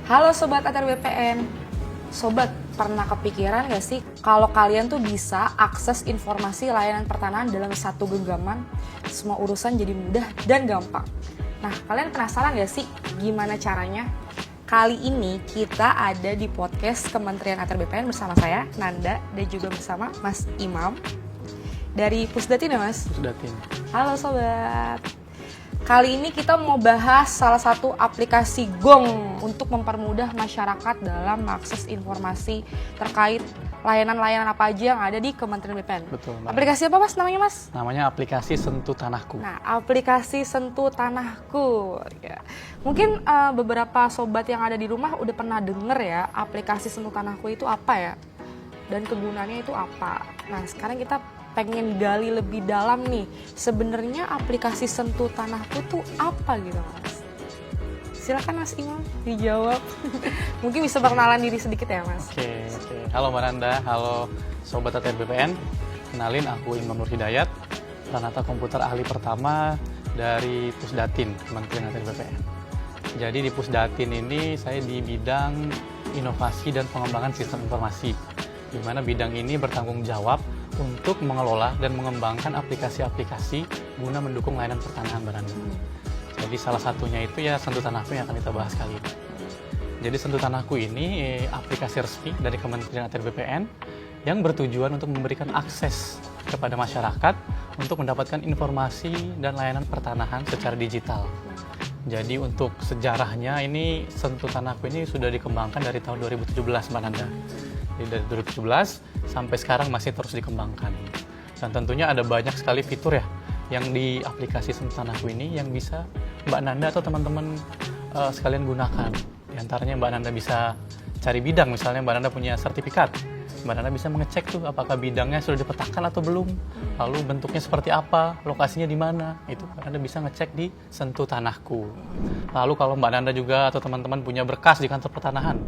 Halo Sobat ATR BPN. Sobat, pernah kepikiran gak sih kalau kalian tuh bisa akses informasi layanan pertanahan dalam satu genggaman? Semua urusan jadi mudah dan gampang. Nah, kalian penasaran gak sih gimana caranya? Kali ini kita ada di podcast Kementerian ATR BPN bersama saya, Nanda, dan juga bersama Mas Imam dari Pusdatin ya Mas? Pusdatin. Halo Sobat. Kali ini kita mau bahas salah satu aplikasi Gong untuk mempermudah masyarakat dalam mengakses informasi terkait layanan-layanan apa aja yang ada di Kementerian BPN. Betul, Mbak. Aplikasi apa Mas namanya Mas? Namanya aplikasi Sentuh Tanahku. Nah, aplikasi Sentuh Tanahku. Ya. Mungkin beberapa sobat yang ada di rumah udah pernah denger ya aplikasi Sentuh Tanahku itu apa ya? Dan kegunaannya itu apa? Nah, sekarang kita pengen gali lebih dalam nih, sebenarnya aplikasi Sentuh Tanahku tuh apa gitu Mas? Silakan Mas Imam dijawab. Mungkin bisa perkenalan diri sedikit ya Mas. Oke. Halo Mbak Nanda, halo Sobat ATR BPN. Kenalin, aku Imam Nur Hidayat, Pranata Komputer Ahli pertama dari Pusdatin, Kementerian ATR BPN. Jadi di Pusdatin ini saya di bidang inovasi dan pengembangan sistem informasi, di mana bidang ini bertanggung jawab untuk mengelola dan mengembangkan aplikasi-aplikasi guna mendukung layanan pertanahan Mbak Nanda. Jadi salah satunya itu ya Sentuh Tanahku yang akan kita bahas kali ini. Jadi Sentuh Tanahku ini aplikasi resmi dari Kementerian ATR BPN yang bertujuan untuk memberikan akses kepada masyarakat untuk mendapatkan informasi dan layanan pertanahan secara digital. Jadi untuk sejarahnya ini Sentuh Tanahku ini sudah dikembangkan dari tahun 2017 Mbak Nanda. Jadi dari 2017 sampai sekarang masih terus dikembangkan. Dan tentunya ada banyak sekali fitur ya yang di aplikasi Sentuh Tanahku ini yang bisa Mbak Nanda atau teman-teman sekalian gunakan. Di antaranya Mbak Nanda bisa cari bidang, misalnya Mbak Nanda punya sertifikat. Mbak Nanda bisa mengecek tuh apakah bidangnya sudah dipetakan atau belum, lalu bentuknya seperti apa, lokasinya di mana, itu Mbak Nanda bisa ngecek di Sentuh Tanahku. Lalu kalau Mbak Nanda juga atau teman-teman punya berkas di kantor pertanahan,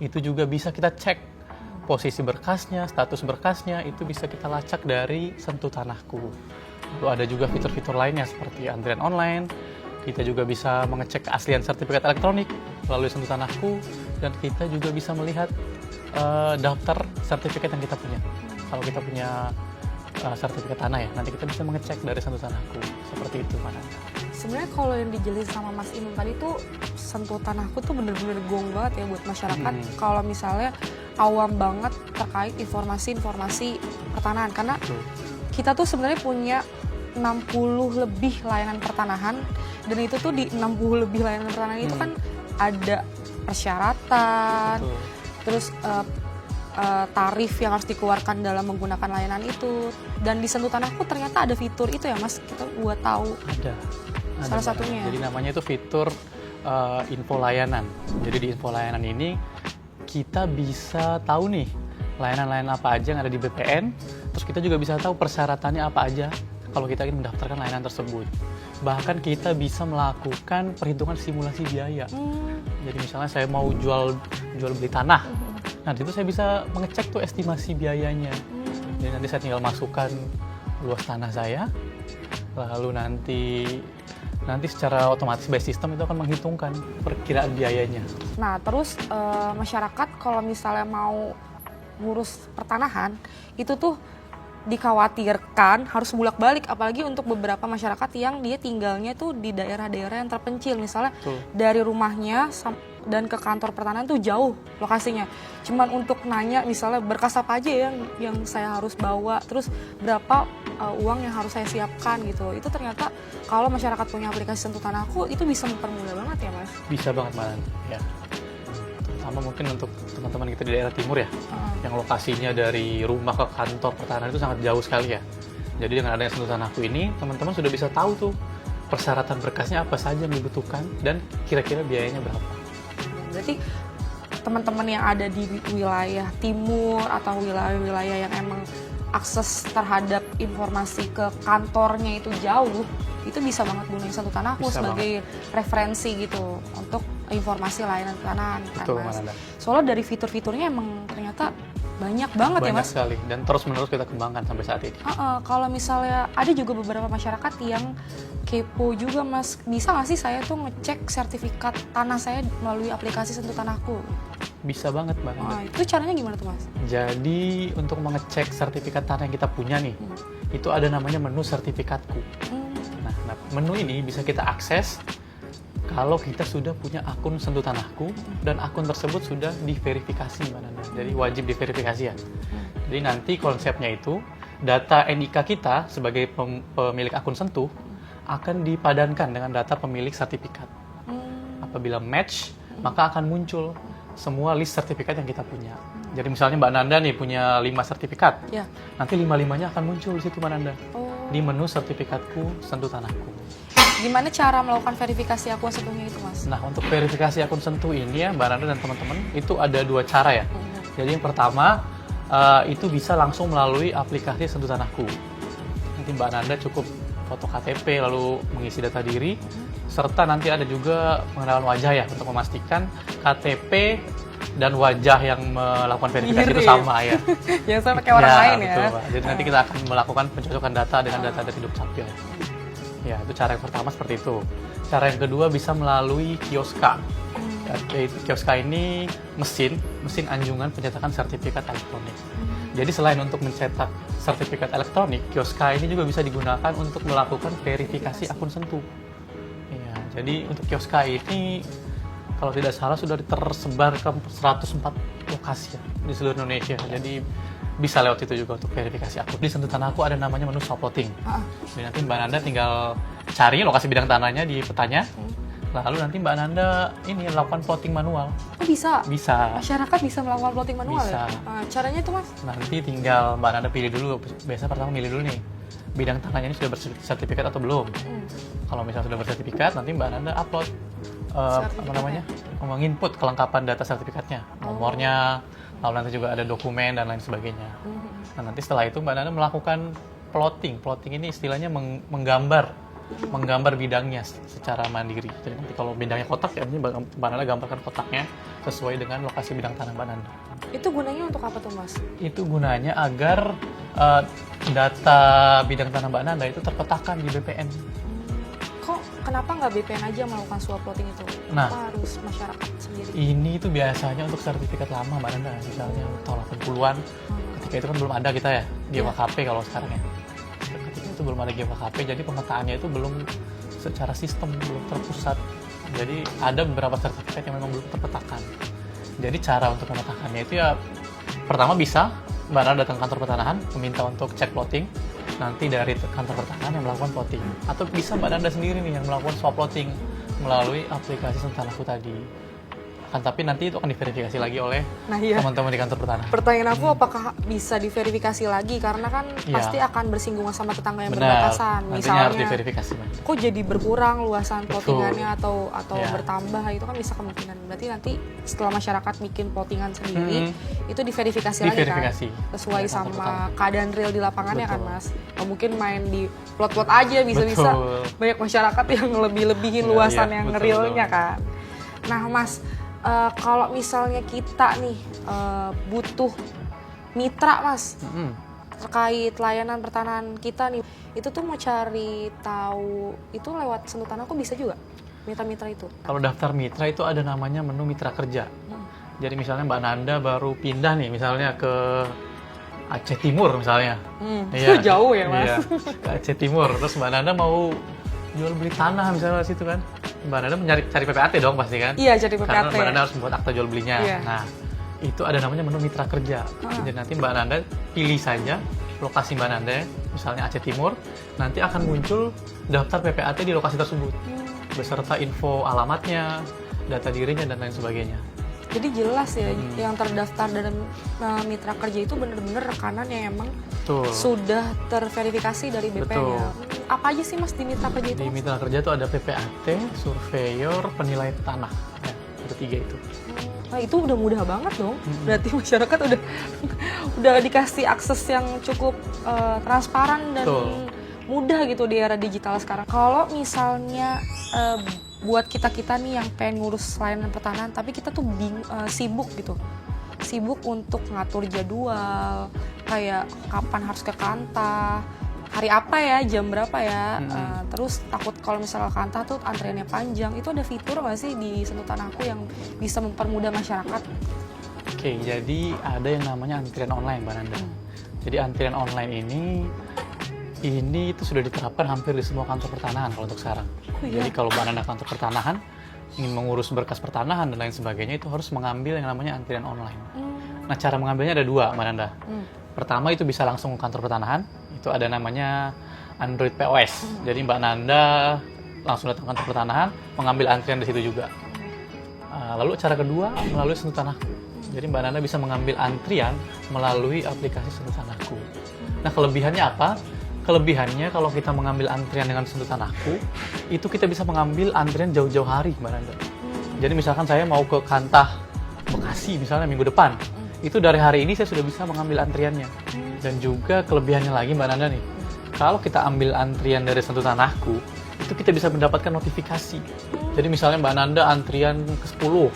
itu juga bisa kita cek posisi berkasnya, status berkasnya, itu bisa kita lacak dari Sentuh Tanahku. Lalu ada juga fitur-fitur lainnya seperti antrian online, kita juga bisa mengecek keaslian sertifikat elektronik melalui Sentuh Tanahku, dan kita juga bisa melihat daftar sertifikat yang kita punya. Kalau kita punya sertifikat tanah ya, nanti kita bisa mengecek dari Sentuh Tanahku. Seperti itu, Mbak Nanda. Sebenarnya kalau yang dijelasin sama Mas Imam tadi tuh Sentuh Tanahku tuh bener-bener gong banget ya buat masyarakat. Kalau misalnya awam banget terkait informasi-informasi pertanahan, karena kita tuh sebenarnya punya 60 lebih layanan pertanahan, dan itu tuh di 60 lebih layanan pertanahan itu kan ada persyaratan, terus tarif yang harus dikeluarkan dalam menggunakan layanan itu. Dan di Sentuh Tanahku ternyata ada fitur itu ya Mas, kita buat tahu. Ada salah satunya. Jadi namanya itu fitur info layanan. Jadi di info layanan ini kita bisa tahu nih layanan-layanan apa aja yang ada di BPN, terus kita juga bisa tahu persyaratannya apa aja kalau kita ingin mendaftarkan layanan tersebut. Bahkan kita bisa melakukan perhitungan simulasi biaya. Jadi misalnya saya mau jual beli tanah, nah itu saya bisa mengecek tuh estimasi biayanya. Jadi nanti saya tinggal masukkan luas tanah saya, lalu nanti secara otomatis by system itu akan menghitungkan perkiraan biayanya. Nah, terus masyarakat kalau misalnya mau ngurus pertanahan, itu tuh dikhawatirkan harus bolak-balik, apalagi untuk beberapa masyarakat yang dia tinggalnya tuh di daerah-daerah yang terpencil. Misalnya dari rumahnya dan ke kantor pertanahan tuh jauh lokasinya. Cuman untuk nanya misalnya berkas apa aja yang saya harus bawa, terus berapa uang yang harus saya siapkan gitu. Itu ternyata kalau masyarakat punya aplikasi Sentuh Tanahku itu bisa mempermudah banget ya Mas? Bisa banget Mbak Nanda, ya. Sama mungkin untuk teman-teman kita di daerah timur ya, yang lokasinya dari rumah ke kantor pertanahan itu sangat jauh sekali ya. Jadi dengan adanya Sentuh Tanahku ini, teman-teman sudah bisa tahu tuh persyaratan berkasnya apa saja yang dibutuhkan dan kira-kira biayanya berapa. Berarti teman-teman yang ada di wilayah timur atau wilayah-wilayah yang emang akses terhadap informasi ke kantornya itu jauh, itu bisa banget gunain Sentuh Tanahku sebagai referensi gitu untuk informasi layanan pertanahan kan Betul, Mas. Mananda. Soalnya dari fitur-fiturnya emang ternyata banyak banget ya Banyak Mas. sekali dan terus-menerus kita kembangkan sampai saat ini. Kalau misalnya ada juga beberapa masyarakat yang kepo juga Mas, bisa nggak sih saya tuh ngecek sertifikat tanah saya melalui aplikasi Sentuh Tanahku? Bisa banget, Mbak. Nah, itu caranya gimana tuh Mas? Jadi untuk mengecek sertifikat tanah yang kita punya nih, itu ada namanya menu sertifikatku. Nah, menu ini bisa kita akses kalau kita sudah punya akun Sentuh Tanahku dan akun tersebut sudah diverifikasi, Mbak Nanda. Jadi wajib diverifikasi ya. Jadi nanti konsepnya itu data NIK kita sebagai pemilik akun Sentuh akan dipadankan dengan data pemilik sertifikat. Apabila match, maka akan muncul semua list sertifikat yang kita punya. Jadi misalnya Mbak Nanda nih punya 5 sertifikat. Ya. Nanti 5-5-nya akan muncul di situ Mbak Nanda. Oh. Di menu sertifikatku Sentuh Tanahku. Gimana cara melakukan verifikasi akun Sentuhnya itu Mas? Nah, untuk verifikasi akun Sentuh ini ya Mbak Nanda dan teman-teman, itu ada 2 cara ya. Jadi yang pertama, itu bisa langsung melalui aplikasi Sentuh Tanahku. Nanti Mbak Nanda cukup foto KTP lalu mengisi data diri, serta nanti ada juga pengenalan wajah ya untuk memastikan KTP dan wajah yang melakukan verifikasi itu sama ya. Jangan sampai kayak orang lain ya. Betul, Mbak. Jadi nanti kita akan melakukan pencocokan data dengan data dari Dukcapil. Ya, itu cara yang pertama seperti itu. Cara yang kedua bisa melalui Kioska. Kioska ini mesin anjungan pencetakan sertifikat elektronik. Jadi selain untuk mencetak sertifikat elektronik, Kioska ini juga bisa digunakan untuk melakukan verifikasi akun Sentuh. Ya, jadi untuk Kioska ini kalau tidak salah sudah tersebar ke 104 lokasi ya, di seluruh Indonesia. Jadi bisa lewat itu juga untuk verifikasi akun. Di Sentuh Tanahku ada namanya menu swap plotting. Jadi nanti Mbak Nanda tinggal cari lokasi bidang tanahnya di petanya. Lalu nanti Mbak Nanda ini lakukan plotting manual. Oh bisa? Bisa. Masyarakat bisa melakukan plotting manual Bisa. ya? Caranya itu Mas? Nanti tinggal Mbak Nanda pilih dulu. Biasa pertama milih dulu nih, bidang tanahnya ini sudah bersertifikat atau belum. Kalau misalnya sudah bersertifikat, nanti Mbak Nanda upload menginput kelengkapan data sertifikatnya, nomornya, lalu nanti juga ada dokumen dan lain sebagainya. Nah, nanti setelah itu Mbak Nanda melakukan plotting. Plotting ini istilahnya menggambar bidangnya secara mandiri. Jadi nanti kalau bidangnya kotak ya, Mbak Nanda gambarkan kotaknya sesuai dengan lokasi bidang tanah Mbak Nanda. Itu gunanya untuk apa tuh Mas? Itu gunanya agar data bidang tanah Mbak Nanda itu terpetakan di BPN. Kenapa nggak BPN aja melakukan swap plotting itu? Nah, kenapa harus masyarakat sendiri? Ini itu biasanya untuk sertifikat lama Mbak Nanda, misalnya tahun 80-an. Ketika itu kan belum ada kita ya, GWKP kalau sekarang ya. Ketika itu belum ada GWKP, jadi pemetaannya itu belum secara sistem, belum terpusat. Jadi ada beberapa sertifikat yang memang belum terpetakan. Jadi cara untuk memetakannya itu ya, pertama bisa Mbak Nanda datang ke kantor pertanahan, meminta untuk cek plotting. Nanti dari kantor pertanahan yang melakukan plotting, atau bisa Mbak Nanda sendiri nih yang melakukan swap plotting melalui aplikasi Sentuh Tanahku tadi. Tapi nanti itu akan diverifikasi lagi oleh teman-teman di kantor pertanahan. Pertanyaan aku, apakah bisa diverifikasi lagi? Karena kan pasti akan bersinggungan sama tetangga yang berbatasan. Misalnya harus diverifikasi. Kok jadi berkurang luasan plottingannya atau bertambah, itu kan bisa kemungkinan. Berarti nanti setelah masyarakat bikin plottingan sendiri, itu diverifikasi lagi kan? Sesuai sama keadaan real di lapangannya kan Mas? Mungkin main di plot-plot aja bisa-bisa. Banyak masyarakat yang lebih-lebihin luasan yang realnya kan. Nah Mas, kalau misalnya kita nih butuh mitra Mas terkait layanan pertanahan kita nih, itu tuh mau cari tahu itu lewat Sentuh Tanahku bisa juga mitra-mitra itu? Kalau daftar mitra itu ada namanya menu mitra kerja. Jadi misalnya Mbak Nanda baru pindah nih misalnya ke Aceh Timur misalnya. Itu jauh ya Mas? Iya, ke Aceh Timur. Terus Mbak Nanda mau jual beli tanah misalnya di situ kan. Mbak Nanda cari PPAT dong pasti kan? Iya, cari PPAT. Karena Mbak Nanda harus membuat akta jual belinya. Iya. Nah, itu ada namanya menu mitra kerja. Jadi nanti Mbak Nanda pilih saja lokasi Mbak Nanda, misalnya Aceh Timur, nanti akan muncul daftar PPAT di lokasi tersebut. Beserta info alamatnya, data dirinya, dan lain sebagainya. Jadi jelas ya, yang terdaftar dalam mitra kerja itu benar-benar rekanan yang emang sudah terverifikasi dari BPN ya. Apa aja sih Mas di mitra kerja itu? Di mitra kerja itu ada PPAT, surveyor, penilai tanah. Ya, ada 3 itu. Nah, itu udah mudah banget dong. Berarti masyarakat udah dikasih akses yang cukup transparan dan mudah gitu di era digital sekarang. Kalau misalnya buat kita nih yang pengen ngurus layanan pertanahan, tapi kita tuh sibuk gitu. Sibuk untuk ngatur jadwal, kayak kapan harus ke kantor, hari apa ya, jam berapa ya. Terus takut kalau misalnya kantor tuh antriannya panjang. Itu ada fitur nggak sih di Sentuh Tanahku yang bisa mempermudah masyarakat? Oke, jadi ada yang namanya antrian online, Mbak Nanda. Jadi antrian online ini itu sudah diterapkan hampir di semua kantor pertanahan kalau untuk sekarang. Oh, iya? Jadi kalau Mbak Nanda kantor pertanahan ingin mengurus berkas pertanahan dan lain sebagainya, itu harus mengambil yang namanya antrian online. Nah, cara mengambilnya ada dua, Mbak Nanda. Pertama itu bisa langsung ke kantor pertanahan, itu ada namanya Android POS. Jadi Mbak Nanda langsung datang ke kantor pertanahan, mengambil antrian di situ juga. Lalu cara kedua melalui Sentuh Tanahku. Jadi Mbak Nanda bisa mengambil antrian melalui aplikasi Sentuh Tanahku. Nah, kelebihannya apa? Kelebihannya kalau kita mengambil antrian dengan Sentuh Tanahku, itu kita bisa mengambil antrian jauh-jauh hari, Mbak Nanda. Jadi misalkan saya mau ke Kantah Bekasi misalnya minggu depan, itu dari hari ini saya sudah bisa mengambil antriannya. Dan juga kelebihannya lagi, Mbak Nanda nih, kalau kita ambil antrian dari Sentuh Tanahku, itu kita bisa mendapatkan notifikasi. Jadi misalnya Mbak Nanda antrian ke-10.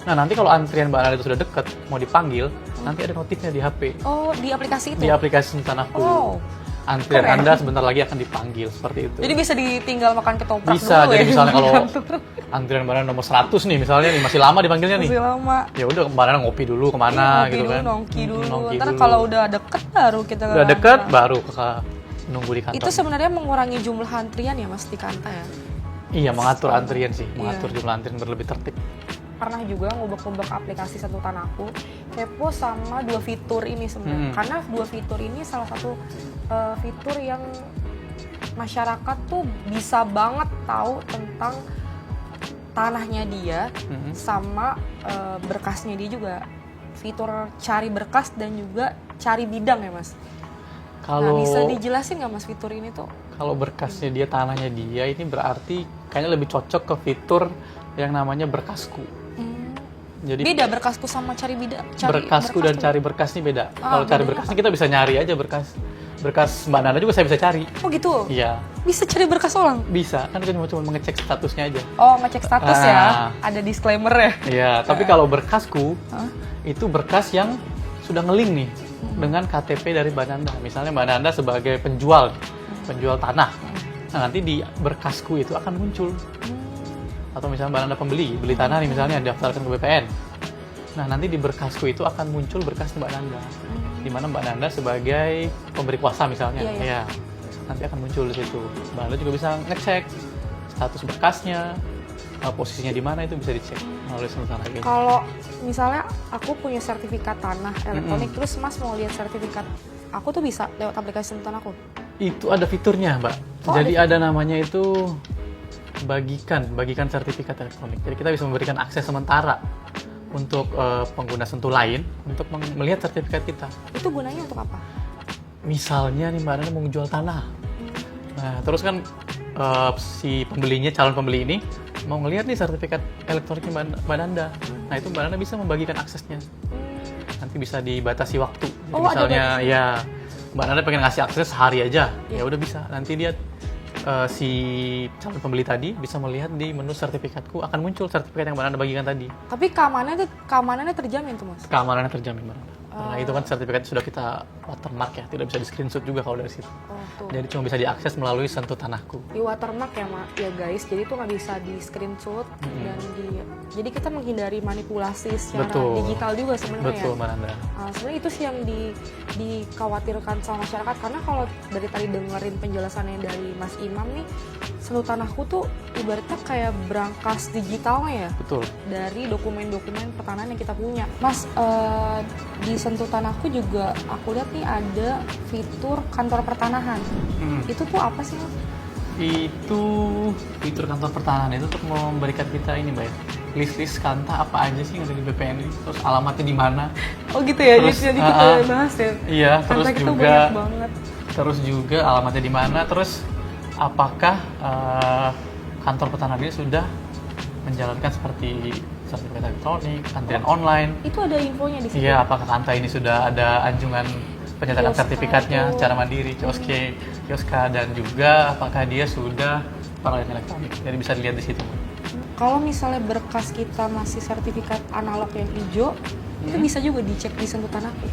Nah, nanti kalau antrian Mbak Nanda itu sudah dekat, mau dipanggil, nanti ada notifnya di HP. Oh, di aplikasi itu? Di aplikasi Sentuh Tanahku. Oh. Antrian Keren. Anda sebentar lagi akan dipanggil, seperti itu. Jadi bisa ditinggal makan ketoprak Bisa, dulu jadi ya? misalnya kalau antrian Mbak Nanda nomor 100 nih, misalnya nih, masih lama dipanggilnya nih. Masih lama. Ya udah, Mbak Nanda ngopi dulu kemana Ngopi gitu dulu, kan. nongki dulu. Nongki Ntar dulu. kalau udah deket baru kita ke Udah deket, kantor. baru nunggu di kantor. Itu sebenarnya mengurangi jumlah antrian ya Mas di Kanta ya? Iya, mengatur antrian sih, Iya. mengatur jumlah antrian biar lebih tertib. Pernah juga ngubek-ngubek aplikasi Sentuh Tanahku, kepo sama dua fitur ini sebenarnya. Karena dua fitur ini salah satu fitur yang masyarakat tuh bisa banget tahu tentang tanahnya dia sama berkasnya dia juga. Fitur cari berkas dan juga cari bidang ya Mas. Nah, Kalau bisa dijelasin nggak Mas fitur ini tuh? kalau berkasnya dia, tanahnya dia, ini berarti kayaknya lebih cocok ke fitur yang namanya berkasku. Jadi Beda berkasku sama cari bidang. berkasku dan cari berkas ini beda. Kalau cari bedanya berkas ini kita bisa nyari aja berkas Mbak Nanda juga saya bisa cari. Oh gitu? Iya, Bisa cari berkas orang? bisa. Kan kita cuma mengecek statusnya aja. Oh, ngecek status ya? Ah. Ada disclaimer ya? Iya, tapi kalau berkasku itu berkas yang sudah ngeling nih dengan KTP dari Mbak Nanda. Misalnya Mbak Nanda sebagai penjual tanah. Nah, nanti di berkasku itu akan muncul. Atau misalnya Mbak Nanda beli tanah nih misalnya, daftarkan ke BPN. Nah, nanti di berkasku itu akan muncul berkas Mbak Nanda. Di mana Mbak Nanda sebagai pemberi kuasa misalnya. Iya, iya. Ya, nanti akan muncul di situ. Mbak Nanda juga bisa ngecek status berkasnya, posisinya di mana, itu bisa dicek melalui Sentuh Tanah ini. Kalau misalnya aku punya sertifikat tanah elektronik, terus Mas mau lihat sertifikat aku tuh bisa lewat aplikasi Sentuh Tanahku? Itu ada fiturnya, Mbak. Oh, Jadi ada namanya itu bagikan sertifikat elektronik. Jadi kita bisa memberikan akses sementara untuk pengguna Sentuh lain untuk melihat sertifikat kita. Itu gunanya untuk apa? Misalnya nih Mbak Nanda mau jual tanah. Nah, terus kan si pembelinya, calon pembeli ini mau ngelihat nih sertifikat elektroniknya Mbak Nanda. Nah, itu Mbak Nanda bisa membagikan aksesnya. Nanti bisa dibatasi waktu. Jadi Oh, ada misalnya batasnya. ya Mbak Nanda pengen ngasih akses sehari aja, Iya. ya udah bisa. Nanti dia si calon pembeli tadi bisa melihat di menu sertifikatku akan muncul sertifikat yang Mbak Nanda bagikan tadi. Tapi keamanannya terjamin tuh Mas? Keamanannya terjamin, Mbak Nanda. Karena itu kan sertifikat sudah kita watermark ya, tidak bisa di screenshot juga kalau dari situ. Oh tuh. Jadi cuma bisa diakses melalui Sentuh Tanahku. Di watermark ya guys, jadi tuh nggak bisa di screenshot dan jadi kita menghindari manipulasi secara Betul. digital juga sebenarnya. Betul, Mbak Nanda. Sebenarnya itu sih yang dikhawatirkan sama masyarakat, karena kalau dari tadi dengerin penjelasannya dari Mas Imam nih, Sentuh Tanahku tuh ibaratnya kayak brankas digitalnya ya Betul. dari dokumen-dokumen pertanahan yang kita punya. Mas, di Sentuh Tanahku juga aku lihat nih ada fitur kantor pertanahan. Itu tuh apa sih Mas? Itu fitur kantor pertanahan itu untuk memberikan kita ini, Mbak ya, list-list kanta apa aja sih yang ada di BPN ini, terus alamatnya di mana. Oh gitu ya, Terus, jadi kita bahas ya. Iya, terus Kanta kita juga banyak banget. terus juga alamatnya di mana, terus apakah kantor pertanahan ini sudah menjalankan seperti sertifikat elektronik, antrian online. Itu ada infonya di situ. Iya, apakah Kanta ini sudah ada anjungan penyertaan Kioska sertifikatnya itu. secara mandiri, kioska, dan juga apakah dia sudah peralihan elektronik. Jadi bisa dilihat di situ. kalau misalnya berkas kita masih sertifikat analog yang hijau, itu bisa juga dicek di Sentuh Tanahku.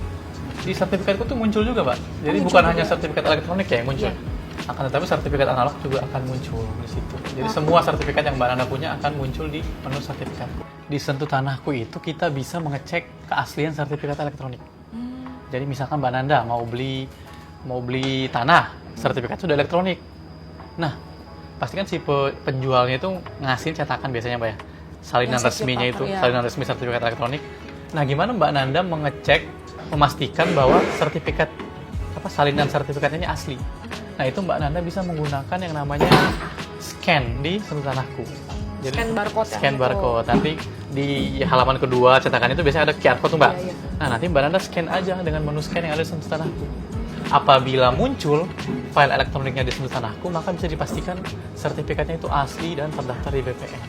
Di sertifikatku tuh muncul juga, Pak. Jadi muncul bukan juga. hanya sertifikat elektronik ya yang muncul. Iya. Akan tetapi sertifikat analog juga akan muncul di situ. Jadi semua sertifikat yang Mbak Nanda punya akan muncul di menu sertifikat. Di Sentuh Tanahku itu kita bisa mengecek keaslian sertifikat elektronik. Jadi misalkan Mbak Nanda mau beli tanah, sertifikat sudah elektronik. Nah, pastikan si penjualnya itu ngasih cetakan biasanya, Mbak ya. Salinan Yang resminya itu, sertifikat, ya. salinan resmi sertifikat elektronik. Nah, gimana Mbak Nanda memastikan bahwa salinan sertifikatnya ini asli? Nah, itu Mbak Nanda bisa menggunakan yang namanya scan di Sentuh Tanahku. Scan barcode ya? Scan barcode. Nanti di halaman kedua cetakan itu biasanya ada QR code tuh, Mbak. Iya. Nah, nanti Mbak Nanda scan aja dengan menu scan yang ada di Sentuh Tanahku. Apabila muncul file elektroniknya di Sentuh Tanahku, maka bisa dipastikan sertifikatnya itu asli dan terdaftar di BPN.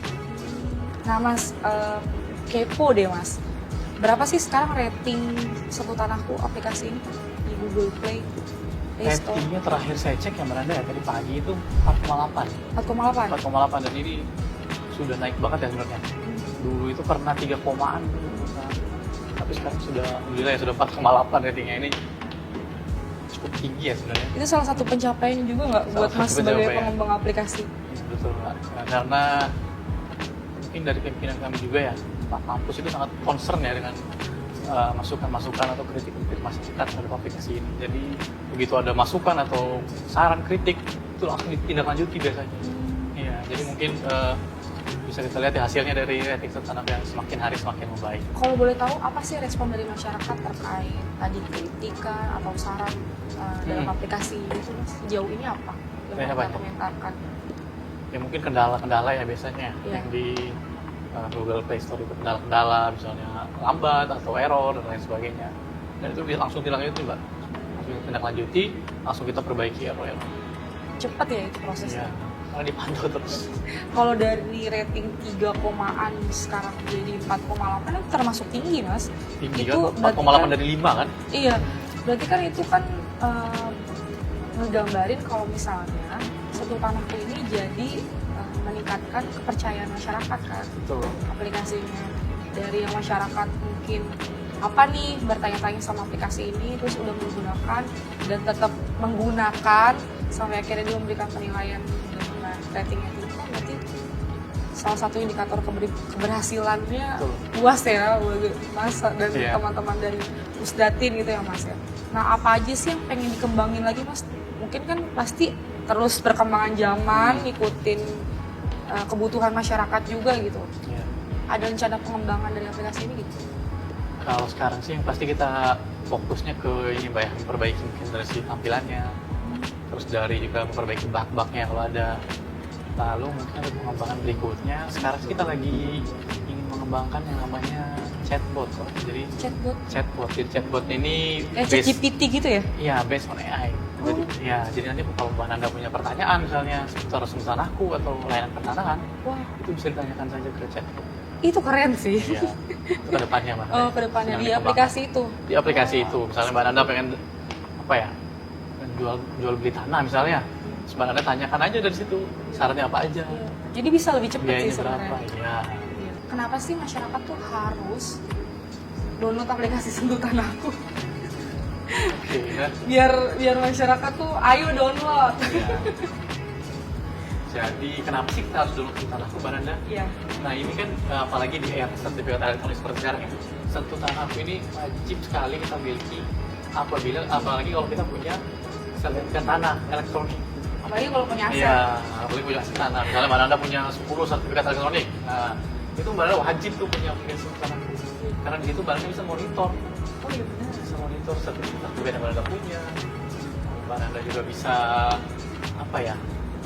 Nah Mas, kepo deh Mas. Berapa sih sekarang rating Sentuh Tanahku aplikasi ini di Google Play? Store? Ratingnya terakhir saya cek ya Mbak Nanda ya, tadi pagi itu 4,8. 4,8? 4,8 dan ini sudah naik banget ya sebenarnya. Dulu itu pernah 3 komaan, tapi sekarang sudah, alhamdulillah ya sudah 4,8 ratingnya. Ini cukup tinggi ya sebenarnya. Itu salah satu pencapaian juga nggak buat Mas sebagai pengembang aplikasi? Betul, Mbak. Nah, karena mungkin dari pimpinan kami juga ya, Pak Kampus itu sangat concern ya dengan masukan-masukan atau kritik-kritik masyarakat terhadap aplikasi ini. Jadi begitu ada masukan atau saran kritik itu langsung ditindaklanjuti biasanya. Iya, jadi mungkin bisa kita lihat ya hasilnya dari rating Sentuh Tanahku yang semakin hari semakin membaik. Kalau boleh tahu apa sih respon dari masyarakat terkait tadi kritikan atau saran dalam aplikasi itu Mas? Sejauh ini apa yang mereka komentarkan? Ya mungkin kendala-kendala ya biasanya yang di Google Play Store itu kendala-kendala misalnya lambat atau error dan lain sebagainya. Dan itu bisa langsung ditindaklanjuti, Mbak. Langsung ditindaklanjuti, langsung kita perbaiki error-error. Cepat ya itu prosesnya? Iya, karena dipantau terus. Kalau dari rating 3 komaan sekarang jadi 4,8 itu termasuk tinggi Mas. Tinggi itu kan? 4,8 dari 5 kan? Iya, berarti kan itu kan ngegambarin kalau misalnya Sentuh Tanahku ini jadi meningkatkan kepercayaan masyarakat kan. Betul. Aplikasinya. Dari yang masyarakat mungkin apa nih bertanya-tanya sama aplikasi ini terus udah menggunakan dan tetap menggunakan sampai akhirnya dia memberikan penilaian dengan ratingnya tinggi, berarti salah satu indikator keberhasilannya puas ya Mas dan teman-teman dari Pusdatin gitu ya Mas ya. Nah apa aja sih yang pengen dikembangin lagi Mas? Mungkin kan pasti terus perkembangan zaman ngikutin kebutuhan masyarakat juga gitu. Yeah. Ada rencana pengembangan dari aplikasi ini gitu? Kalau sekarang sih yang pasti kita fokusnya ke ini Mbak ya, memperbaiki mungkin dari segi tampilannya, terus dari juga memperbaiki bug-bugnya kalau ada. Lalu mungkin ada pengembangan berikutnya. Sekarang sih kita lagi ingin mengembangkan yang namanya chatbot kok. Jadi chatbot. Jadi chatbot ini ChatGPT gitu ya? Iya, based on AI. Jadi nanti kalau Mbak Nanda punya pertanyaan misalnya seputar Sentuh Tanahku atau layanan pertanahan, itu bisa ditanyakan saja ke chatbot. Itu keren sih. Iya, itu kedepannya Mbak. Oh, kedepannya di aplikasi itu? Di aplikasi itu. Misalnya Mbak Nanda pengen jual beli tanah misalnya, Mbak Nanda tanyakan aja dari situ syaratnya apa aja. Jadi bisa lebih cepat sih sebenarnya. Iya. Kenapa sih masyarakat tuh harus download aplikasi Sentuh Tanahku? biar masyarakat tuh ayo download. Jadi kenapa sih kita harus download Sentuh Tanahku, Mbak Nanda? Iya. Nah ini kan apalagi di era sertifikat elektronik seperti sekarang ya, Sentuh Tanahku ini wajib sekali kita miliki apalagi kalau kita punya sertifikat tanah elektronik. Apalagi kalau punya aset. Iya, apalagi punya aset tanah. Misalnya Mbak Nanda punya 10 sertifikat elektronik. Nah, itu Mbak Nanda wajib tuh punya aplikasi Sentuh Tanahku. Karena di situ Mbak Nanda bisa monitor. Oh iya benar. Bisa monitor sertifikat yang Mbak Nanda punya. Mbak Nanda juga bisa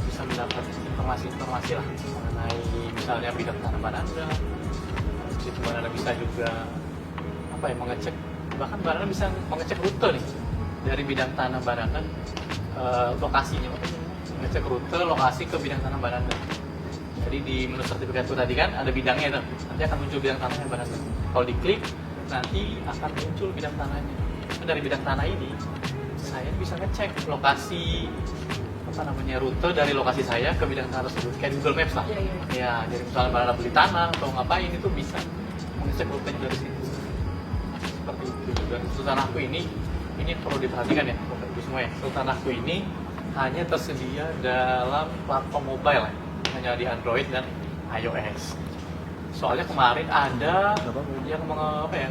bisa mendapat informasi-informasi lah mengenai misalnya bidang tanah Mbak Nanda. Di situ Mbak Nanda bisa juga mengecek, bahkan Mbak Nanda bisa mengecek rute nih dari bidang tanah Mbak Nanda, lokasinya, mengecek rute lokasi ke bidang tanah Mbak Nanda. Jadi di menu sertifikat itu tadi kan ada bidangnya itu, nanti akan muncul bidang tanahnya Mbak Nanda. Kalau diklik nanti akan muncul bidang tanahnya. Nah, dari bidang tanah ini saya bisa ngecek lokasi rute dari lokasi saya ke bidang tanah tersebut, kayak di Google Maps lah. Iya, iya. Ya, jadi misalnya Mbak Nanda beli tanah atau ngapain itu bisa mengecek rutenya dari situ. Seperti itu. Dan untuk tanahku ini perlu diperhatikan ya, Bapak Ibu semua ya. Untuk tanahku ini hanya tersedia dalam platform mobile ya, hanya di Android dan iOS. Soalnya kemarin ada yang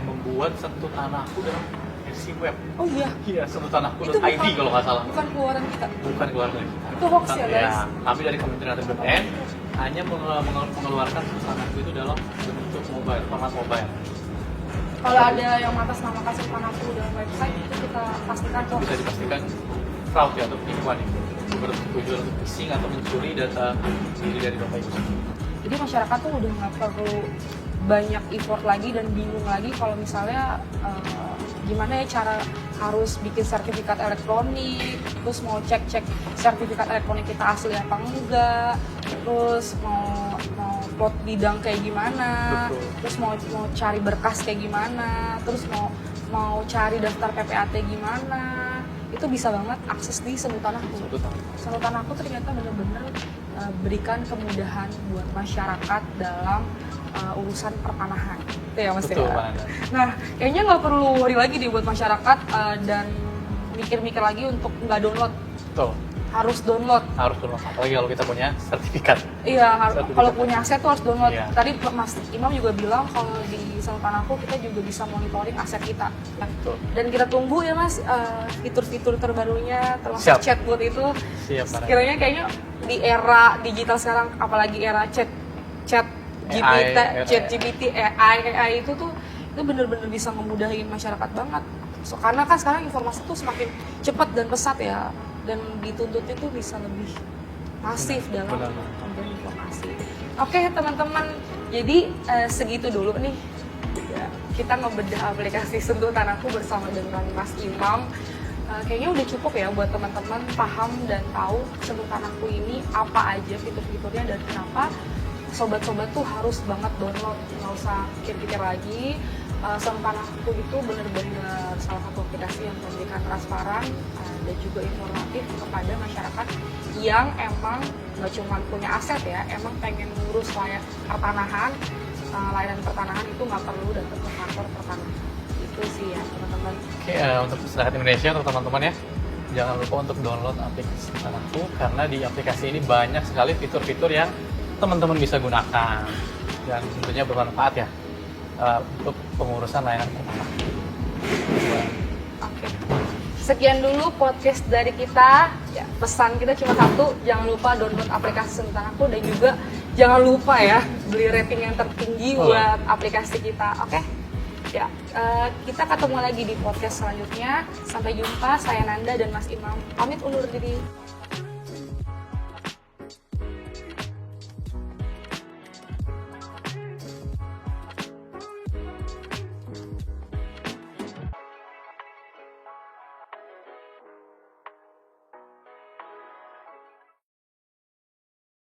membuat sentuh tanahku dalam versi web. Oh iya, Iya, sentuhtanahku.id kalau nggak salah. bukan keluaran kita. Bukan keluar dari kita. Itu hoax ya, guys? Kami dari Kementerian BPN hanya mengeluarkan sentuh tanahku itu dalam bentuk mobile, format mobile. Kalau ada yang mengatasnamakan sentuh tanahku dalam website itu kita pastikan kok. Bisa dipastikan fraud ya atau penipuan itu. Bertujuan untuk phishing atau mencuri data diri dari Bapak Ibu. Jadi masyarakat tuh udah nggak perlu banyak effort lagi dan bingung lagi kalau misalnya gimana ya cara harus bikin sertifikat elektronik, terus mau cek sertifikat elektronik kita asli apa enggak, terus mau plot bidang kayak gimana, Betul. terus mau cari berkas kayak gimana, terus mau cari daftar PPAT gimana, itu bisa banget akses di Sentuh Tanahku. Sentuh Tanahku ternyata benar-benar berikan kemudahan buat masyarakat dalam urusan pertanahan. Itu ya Mas Betul, ya. Mbak Nanda. Nah, kayaknya nggak perlu worry lagi nih buat masyarakat dan mikir-mikir lagi untuk nggak download. Betul. Harus download. Harus download, apalagi kalau kita punya sertifikat. Iya, Sertifikat. kalau punya aset tuh harus download. Iya. Tadi Mas Imam juga bilang kalau di Sentuh Tanahku kita juga bisa monitoring aset kita. Betul. Dan kita tunggu ya Mas fitur-fitur terbarunya termasuk Siap. chatbot itu. Siap, Mbak Nanda. Sekiranya kayaknya di era digital sekarang, apalagi era chat GPT, AI itu bener-bener bisa memudahin masyarakat banget. So, karena kan sekarang informasi tuh semakin cepat dan pesat ya, dan dituntutnya tuh bisa lebih masif dalam benar. pemberian informasi. Oke teman-teman, jadi segitu dulu nih. Ya, kita ngebedah aplikasi Sentuh Tanahku bersama dengan Mas Imam. Kayaknya udah cukup ya buat teman-teman paham dan tahu Sentuh Tanahku ini apa aja fitur-fiturnya dan kenapa sobat-sobat tuh harus banget download, nggak usah pikir-pikir lagi. Sentuh Tanahku itu benar-benar salah satu aplikasi yang memberikan transparan dan juga informatif kepada masyarakat yang emang nggak cuma punya aset ya, emang pengen ngurus pertanahan, layanan pertanahan itu nggak perlu datang ke kantor pertanahan. Itu sih ya teman-teman. Oke, untuk masyarakat Indonesia, untuk teman-teman ya, jangan lupa untuk download aplikasi Tanahku karena di aplikasi ini banyak sekali fitur-fitur yang teman-teman bisa gunakan dan tentunya bermanfaat ya untuk pengurusan layanan pertanahan. Oke. Sekian dulu podcast dari kita. Ya, pesan kita cuma satu, jangan lupa download aplikasi Sentuh Tanahku dan juga jangan lupa ya beli rating yang tertinggi buat aplikasi kita. Oke? Ya, kita ketemu lagi di podcast selanjutnya. Sampai jumpa, saya Nanda dan Mas Imam. Pamit undur diri.